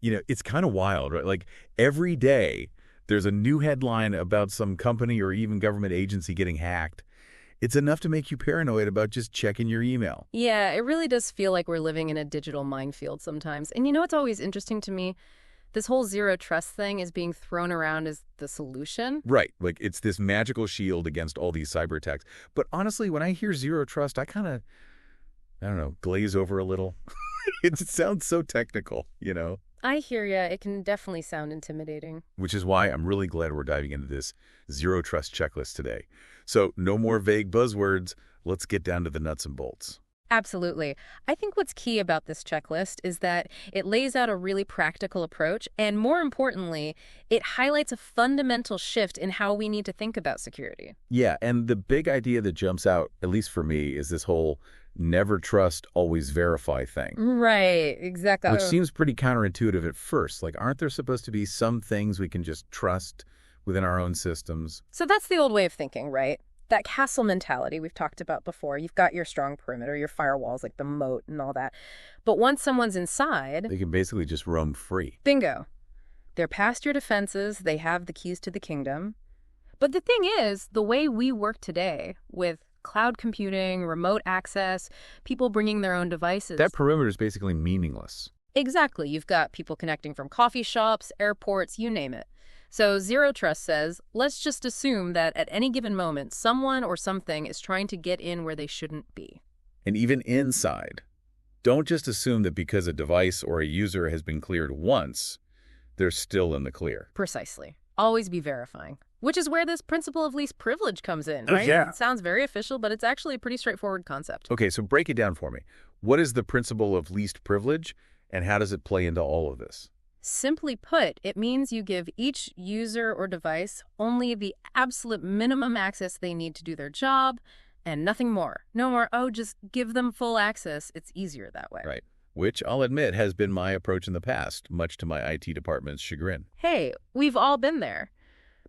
It's kind of wild, right? Like every day there's a new headline about some company or even government agency getting hacked. It's enough to make you paranoid about just checking your email. Yeah, it really does feel like we're living in a digital minefield sometimes. And what's always interesting to me? This whole zero trust thing is being thrown around as the solution. Right. Like it's this magical shield against all these cyber attacks. But honestly, when I hear zero trust, I kind of, I don't know, glaze over a little. It sounds so technical. I hear ya. It can definitely sound intimidating. Which is why I'm really glad we're diving into this zero trust checklist today. So no more vague buzzwords. Let's get down to the nuts and bolts. Absolutely. I think what's key about this checklist is that it lays out a really practical approach, and more importantly, it highlights a fundamental shift in how we need to think about security. Yeah, and the big idea that jumps out, at least for me, is this whole never trust, always verify thing. Right, exactly. Which seems pretty counterintuitive at first. Like, aren't there supposed to be some things we can just trust within our own systems? So that's the old way of thinking, right? That castle mentality we've talked about before. You've got your strong perimeter, your firewalls, like the moat and all that. But once someone's inside, They can basically just roam free. bingo. They're past your defenses. They have the keys to the kingdom. But the thing is, the way we work today with cloud computing, remote access, people bringing their own devices. That perimeter is basically meaningless. Exactly. You've got people connecting from coffee shops, airports, you name it. So Zero Trust says, let's just assume that at any given moment, someone or something is trying to get in where they shouldn't be. And even inside, don't just assume that because a device or a user has been cleared once, they're still in the clear. Precisely. Always be verifying. Which is where this principle of least privilege comes in, right? Yeah. It sounds very official, but it's actually a pretty straightforward concept. Okay, so break it down for me. What is the principle of least privilege, and how does it play into all of this? Simply put, it means you give each user or device only the absolute minimum access they need to do their job and nothing more. No more, just give them full access. It's easier that way. Right. Which, I'll admit, has been my approach in the past, much to my IT department's chagrin. Hey, we've all been there.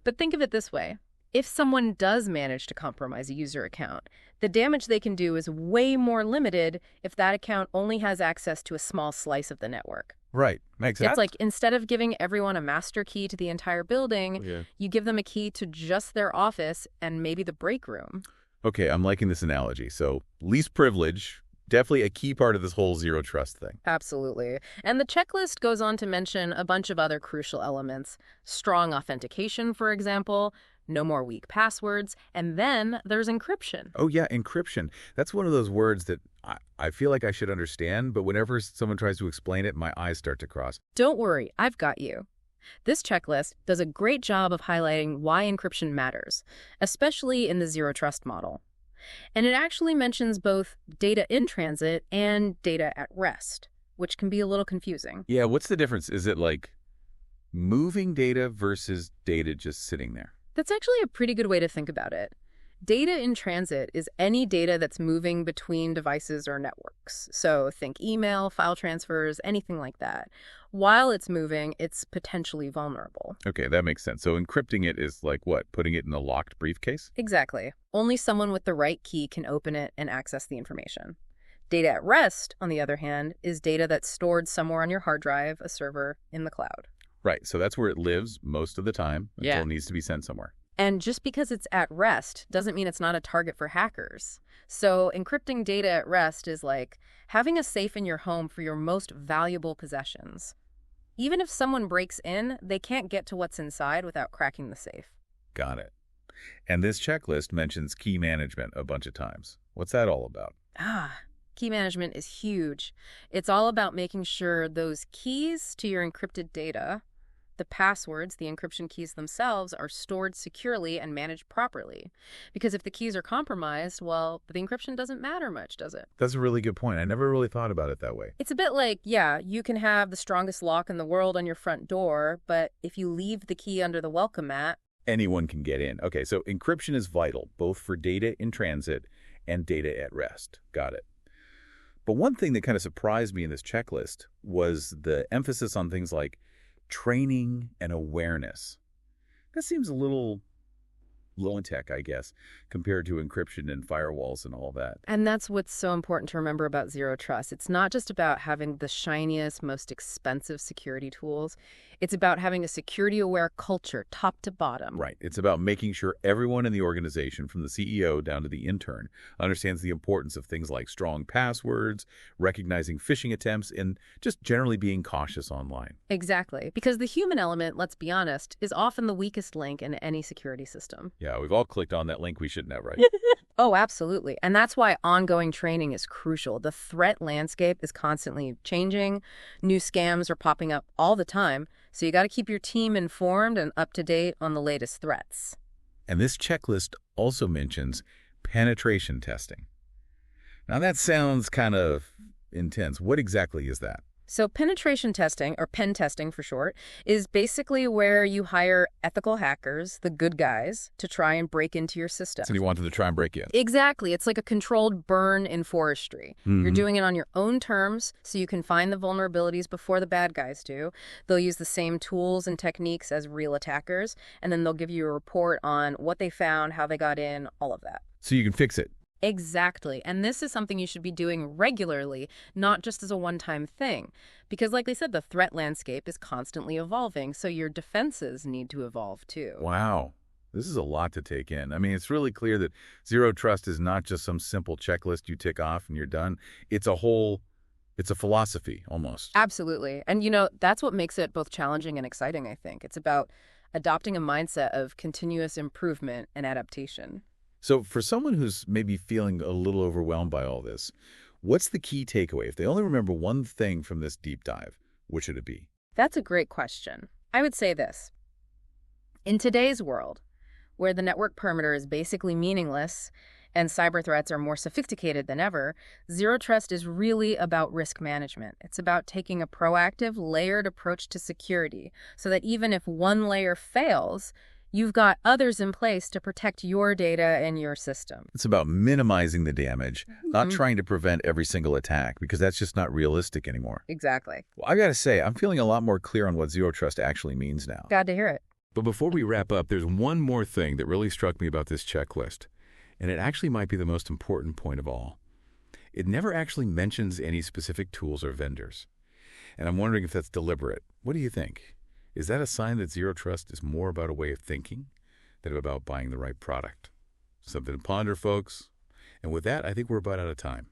But think of it this way. If someone does manage to compromise a user account, the damage they can do is way more limited if that account only has access to a small slice of the network. Right. Makes sense. It's like instead of giving everyone a master key to the entire building, you give them a key to just their office and maybe the break room. Okay, I'm liking this analogy. So least privilege, definitely a key part of this whole zero trust thing. Absolutely. And the checklist goes on to mention a bunch of other crucial elements. Strong authentication, for example, no more weak passwords, and then there's encryption. Oh, yeah, encryption. That's one of those words that I feel like I should understand, but whenever someone tries to explain it, my eyes start to cross. Don't worry, I've got you. This checklist does a great job of highlighting why encryption matters, especially in the zero trust model. And it actually mentions both data in transit and data at rest, which can be a little confusing. Yeah, what's the difference? Is it like moving data versus data just sitting there? That's actually a pretty good way to think about it. Data in transit is any data that's moving between devices or networks. So think email, file transfers, anything like that. While it's moving, it's potentially vulnerable. Okay, that makes sense. So encrypting it is like what? Putting it in a locked briefcase? Exactly. Only someone with the right key can open it and access the information. Data at rest, on the other hand, is data that's stored somewhere on your hard drive, a server, in the cloud. Right, so that's where it lives most of the time until Yeah. it needs to be sent somewhere. And just because it's at rest doesn't mean it's not a target for hackers. So encrypting data at rest is like having a safe in your home for your most valuable possessions. Even if someone breaks in, they can't get to what's inside without cracking the safe. Got it. And this checklist mentions key management a bunch of times. What's that all about? Key management is huge. It's all about making sure those keys to your encrypted data, the passwords, the encryption keys themselves, are stored securely and managed properly. Because if the keys are compromised, well, the encryption doesn't matter much, does it? That's a really good point. I never really thought about it that way. It's a bit like, you can have the strongest lock in the world on your front door, but if you leave the key under the welcome mat, Anyone can get in. Okay, so encryption is vital, both for data in transit and data at rest. Got it. But one thing that kind of surprised me in this checklist was the emphasis on things like training and awareness. That seems a little low-tech, I guess, compared to encryption and firewalls and all that. And that's what's so important to remember about Zero Trust. It's not just about having the shiniest, most expensive security tools. It's about having a security-aware culture, top to bottom. Right. It's about making sure everyone in the organization, from the CEO down to the intern, understands the importance of things like strong passwords, recognizing phishing attempts, and just generally being cautious online. Exactly. Because the human element, let's be honest, is often the weakest link in any security system. Yeah, we've all clicked on that link we shouldn't have, right? Oh, absolutely. And that's why ongoing training is crucial. The threat landscape is constantly changing. New scams are popping up all the time. So you got to keep your team informed and up to date on the latest threats. And this checklist also mentions penetration testing. Now that sounds kind of intense. What exactly is that? So penetration testing, or pen testing for short, is basically where you hire ethical hackers, the good guys, to try and break into your system. So you want them to try and break in. Exactly. It's like a controlled burn in forestry. You're doing it on your own terms, so you can find the vulnerabilities before the bad guys do. They'll use the same tools and techniques as real attackers, and then they'll give you a report on what they found, how they got in, all of that. So you can fix it. Exactly. And this is something you should be doing regularly, not just as a one-time thing. Because like they said, the threat landscape is constantly evolving, so your defenses need to evolve too. Wow. This is a lot to take in. I mean, it's really clear that Zero Trust is not just some simple checklist you tick off and you're done. It's a philosophy almost. Absolutely. And that's what makes it both challenging and exciting, I think. It's about adopting a mindset of continuous improvement and adaptation. So for someone who's maybe feeling a little overwhelmed by all this, what's the key takeaway? If they only remember one thing from this deep dive, what should it be? That's a great question. I would say this. In today's world, where the network perimeter is basically meaningless and cyber threats are more sophisticated than ever, Zero Trust is really about risk management. It's about taking a proactive, layered approach to security so that even if one layer fails, you've got others in place to protect your data and your system. It's about minimizing the damage, not trying to prevent every single attack, because that's just not realistic anymore. Exactly. Well, I got to say, I'm feeling a lot more clear on what Zero Trust actually means now. Glad to hear it. But before we wrap up, there's one more thing that really struck me about this checklist, and it actually might be the most important point of all. It never actually mentions any specific tools or vendors. And I'm wondering if that's deliberate. What do you think? Is that a sign that Zero Trust is more about a way of thinking than about buying the right product? Something to ponder, folks. And with that, I think we're about out of time.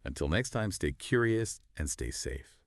Until next time, stay curious and stay safe.